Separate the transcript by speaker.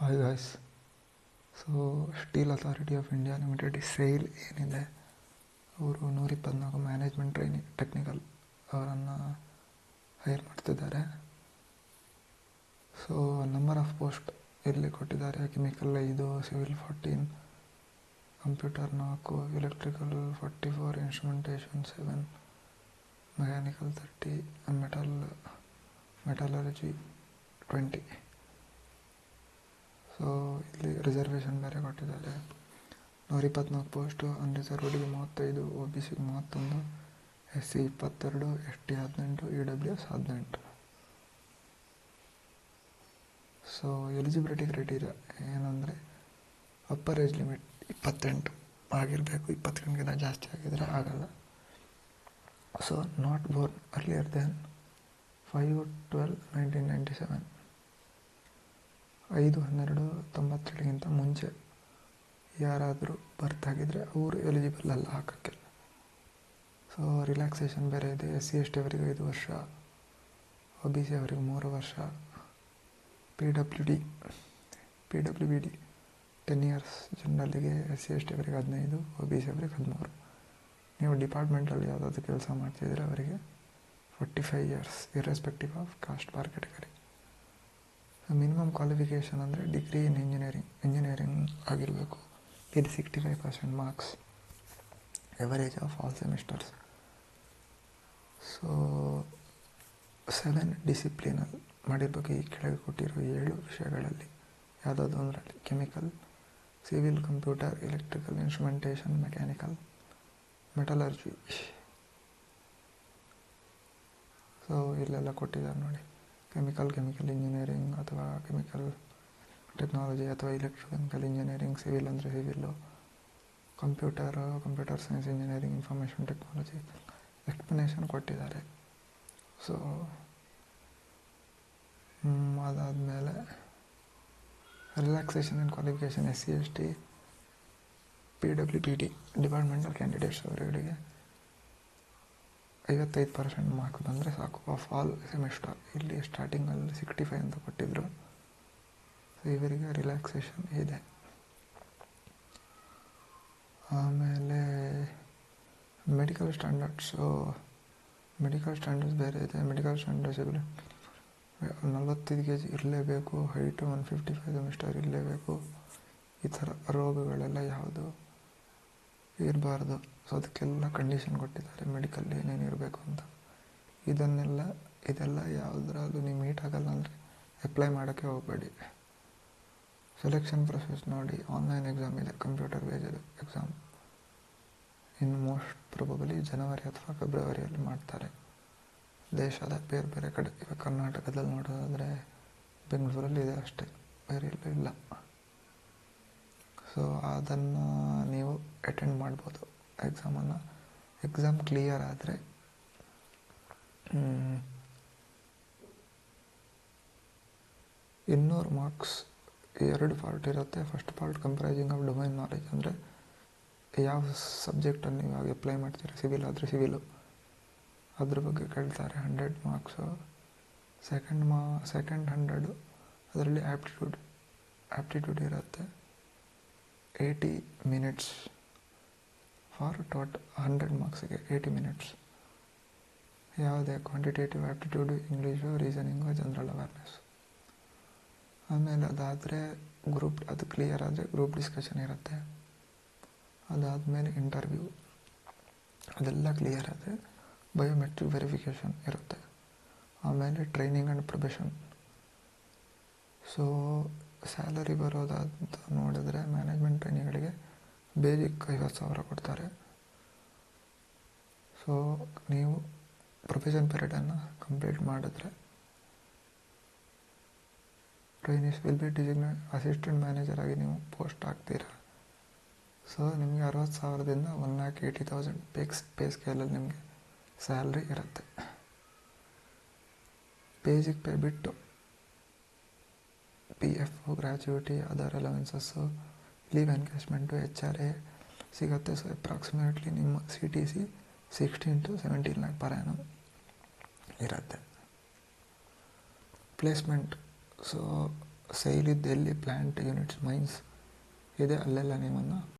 Speaker 1: Hi guys. So steel authority of India limited SAIL ಏನಿದೆ, ಅವರು 124 management training technical ಅವರನ್ನು hire ಮಾಡ್ತಿದ್ದಾರೆ. So number of post ಇಲ್ಲಿ ಕೊಟ್ಟಿದ್ದಾರೆ. Chemical 5, civil 14, computer 4, electrical 44, instrumentation 7, mechanical 30, metallurgy 20. So ಇಲ್ಲಿ reservation ಬೇರೆ ಕೊಟ್ಟಿದ್ದಾರೆ. 124 ಪೋಸ್ಟು. ಅನ್ರಿಸರ್ವ್ಡ್ಗೆ 35, OBC 31, SC 22, ST 18, EWS 18. So eligibility criteria ಏನಂದರೆ ಅಪ್ಪರ್ ಏಜ್ ಲಿಮಿಟ್ 28 ಆಗಿರಬೇಕು. 28ಗಿಂತ ಜಾಸ್ತಿ ಆಗಿದರೆ ಆಗಲ್ಲ. So not born earlier then 5/12/1997, 5/12/97ಗಿಂತ ಮುಂಚೆ ಯಾರಾದರೂ ಬರ್ತ್ ಆಗಿದ್ದರೆ ಅವರು ಎಲಿಜಿಬಲ್ ಅಲ್ಲ ಹಾಕೋಕ್ಕೆ. ಸೊ ರಿಲ್ಯಾಕ್ಸೇಷನ್ ಬೇರೆ ಇದೆ. SC ST ಅವರಿಗೆ 5 ವರ್ಷ, OBC ಅವರಿಗೆ 3 ವರ್ಷ, PWD 10 ಇಯರ್ಸ್. ಜನರಲ್ಲಿಗೆ SC ST ಅವರಿಗೆ 15, OBC ಅವರಿಗೆ 13. ನೀವು ಡಿಪಾರ್ಟ್ಮೆಂಟಲ್ಲಿ ಯಾವುದಾದ್ರು ಕೆಲಸ ಮಾಡ್ತಿದ್ರೆ ಅವರಿಗೆ 45 years irrespective of cost bar category. Minimum qualification ಅಂದರೆ ಡಿಗ್ರಿ ಇನ್ ಇಂಜಿನಿಯರಿಂಗ್ ಆಗಿರಬೇಕು. ಇದು 65% marks, average of all semesters. So 7 ಡಿಸಿಪ್ಲಿನಲ್ಲಿ ಮಾಡಿರ್ಬೇಕು. ಈ ಕೆಳಗೆ ಕೊಟ್ಟಿರೋ 7 ವಿಷಯಗಳಲ್ಲಿ ಯಾವುದಾದ್ರು ಒಂದರಲ್ಲಿ: chemical, civil, computer, electrical, instrumentation, mechanical, metallurgy. So ಇಲ್ಲೆಲ್ಲ ಕೊಟ್ಟಿದ್ದಾರೆ ನೋಡಿ. ಕೆಮಿಕಲ್ ಇಂಜಿನಿಯರಿಂಗ್ ಅಥವಾ ಕೆಮಿಕಲ್ ಟೆಕ್ನಾಲಜಿ ಅಥವಾ ಎಲೆಕ್ಟ್ರಿಕಲ್ ಇಂಜಿನಿಯರಿಂಗ್. ಸಿವಿಲ್ ಅಂದರೆ civil. Computer science engineering, information technology. Explanation ಕೊಟ್ಟಿದ್ದಾರೆ. ಸೊ ಅದಾದಮೇಲೆ relaxation and qualification. SC ST PWD departmental candidates ಅವರುಗಳಿಗೆ 55% mark ಬಂದರೆ ಸಾಕು ಆಫ್ ಆಲ್ ಸೆಮಿಸ್ಟರ್. ಇಲ್ಲಿ ಸ್ಟಾರ್ಟಿಂಗಲ್ಲಿ 65 ಅಂತ ಕೊಟ್ಟಿದ್ದರು. ಸೊ ಇವರಿಗೆ ರಿಲ್ಯಾಕ್ಸೇಷನ್ ಇದೆ. ಆಮೇಲೆ ಮೆಡಿಕಲ್ ಸ್ಟ್ಯಾಂಡರ್ಡ್ಸ್ ಬೇರೆ ಇದೆ. ಮೆಡಿಕಲ್ ಸ್ಟ್ಯಾಂಡರ್ಡ್ಸ್ 45 kg ಇರಲೇಬೇಕು, ಹೈಟು 155 ಸೆಮಿಸ್ಟರ್ ಇರಲೇಬೇಕು. ಈ ಥರ ರೋಗಗಳೆಲ್ಲ ಯಾವುದು ಇರಬಾರ್ದು. ಸೊ ಅದಕ್ಕೆಲ್ಲ ಕಂಡೀಷನ್ ಕೊಟ್ಟಿದ್ದಾರೆ ಮೆಡಿಕಲ್ ಏನೇನು ಇರಬೇಕು ಅಂತ. ಇದೆಲ್ಲ ಯಾವುದ್ರಾಗೂ ನೀವು ಮೀಟ್ ಆಗಲ್ಲ ಅಂದರೆ ಅಪ್ಲೈ ಮಾಡೋಕ್ಕೆ ಹೋಗಬೇಡಿ. ಸೆಲೆಕ್ಷನ್ ಪ್ರೊಸೆಸ್ ನೋಡಿ. ಆನ್ಲೈನ್ ಎಕ್ಸಾಮ್ ಇದೆ, ಕಂಪ್ಯೂಟರ್ ಬೇಸ್ಡ್ ಎಕ್ಸಾಮ್. ಇನ್ನು ಮೋಸ್ಟ್ ಪ್ರೊಬಬಲಿ ಜನವರಿ ಅಥವಾ ಫೆಬ್ರವರಿಯಲ್ಲಿ ಮಾಡ್ತಾರೆ. ದೇಶದ ಬೇರೆ ಬೇರೆ ಕಡೆ, ಇವಾಗ ಕರ್ನಾಟಕದಲ್ಲಿ ನೋಡೋದಾದರೆ ಬೆಂಗಳೂರಲ್ಲಿ ಇದೆ ಅಷ್ಟೇ, ಬೇರೆ ಎಲ್ಲೂ ಇಲ್ಲ. ಸೊ ಅದನ್ನು ನೀವು ಅಟೆಂಡ್ ಮಾಡ್ಬೋದು ಎಕ್ಸಾಮನ್ನು. ಎಕ್ಸಾಮ್ ಕ್ಲಿಯರ್ ಆದರೆ 200 ಮಾರ್ಕ್ಸ್ 2 ಪಾರ್ಟ್ ಇರುತ್ತೆ. First part comprising of domain knowledge, ಅಂದರೆ ಯಾವ ಸಬ್ಜೆಕ್ಟನ್ನು ಇವಾಗ ಅಪ್ಲೈ ಮಾಡ್ತೀರಾ. ಸಿವಿಲ್ ಆದರೆ ಸಿವಿಲು, ಅದ್ರ ಬಗ್ಗೆ ಕೇಳ್ತಾರೆ. 100 ಮಾರ್ಕ್ಸು. ಸೆಕೆಂಡ್ 100 ಅದರಲ್ಲಿ ಆ್ಯಪ್ಟಿಟ್ಯೂಡ್ ಇರುತ್ತೆ. 80 ಮಿನಿಟ್ಸ್ ಫಾರ್ 100 ಮಾರ್ಕ್ಸಿಗೆ 80 ಮಿನಿಟ್ಸ್. ಯಾವುದೇ quantitative aptitude, English, reasoning, general awareness. ಆಮೇಲೆ ಅದಾದರೆ ಅದು ಕ್ಲಿಯರ್ ಆದರೆ ಗ್ರೂಪ್ ಡಿಸ್ಕಷನ್ ಇರುತ್ತೆ. ಅದಾದಮೇಲೆ ಇಂಟರ್ವ್ಯೂ. ಅದೆಲ್ಲ ಕ್ಲಿಯರ್ ಆದರೆ ಬಯೋಮೆಟ್ರಿಕ್ ವೆರಿಫಿಕೇಷನ್ ಇರುತ್ತೆ. ಆಮೇಲೆ training and probation. So salary ಬರೋದಂತ ನೋಡಿದ್ರೆ ಮ್ಯಾನೇಜ್ಮೆಂಟ್ ಟ್ರೈನಿಗಳಿಗೆ ಬೇಸಿಕ್ 50,000 ಕೊಡ್ತಾರೆ. ಸೊ ನೀವು ಪ್ರೊಬೇಷನ್ ಪೀರಿಯಡನ್ನು ಕಂಪ್ಲೀಟ್ ಮಾಡಿದ್ರೆ trainees will be designate assistant manager ಆಗಿ ನೀವು ಪೋಸ್ಟ್ ಆಗ್ತೀರಾ. ಸೊ ನಿಮಗೆ 60,000ದಿಂದ 1,80,000 ಪೇ ಸ್ಕೇಲಲ್ಲಿ ನಿಮಗೆ ಸ್ಯಾಲ್ರಿ ಇರುತ್ತೆ. ಬೇಸಿಕ್ ಪೇ ಬಿಟ್ಟು PF, ಗ್ರ್ಯಾಚ್ಯುಯಿಟಿ, ಅದರ್ ಅಲವೆನ್ಸಸ್ಸು, ಲೀವ್ ಎನ್ಕೇಜ್ಮೆಂಟು, HRA ಸಿಗುತ್ತೆ. ಸೊ ಅಪ್ರಾಕ್ಸಿಮೇಟ್ಲಿ ನಿಮ್ಮ CTC 16 to 17 lakh per annum ಇರುತ್ತೆ. ಪ್ಲೇಸ್ಮೆಂಟ್. ಸೊ ಸೇಲ್ ಇದ್ದು ಎಲ್ಲಿ ಪ್ಲ್ಯಾಂಟ್ ಯೂನಿಟ್ಸ್ ಮೈನ್ಸ್ ಇದೆ ಅಲ್ಲೆಲ್ಲ ನಿಮ್ಮನ್ನು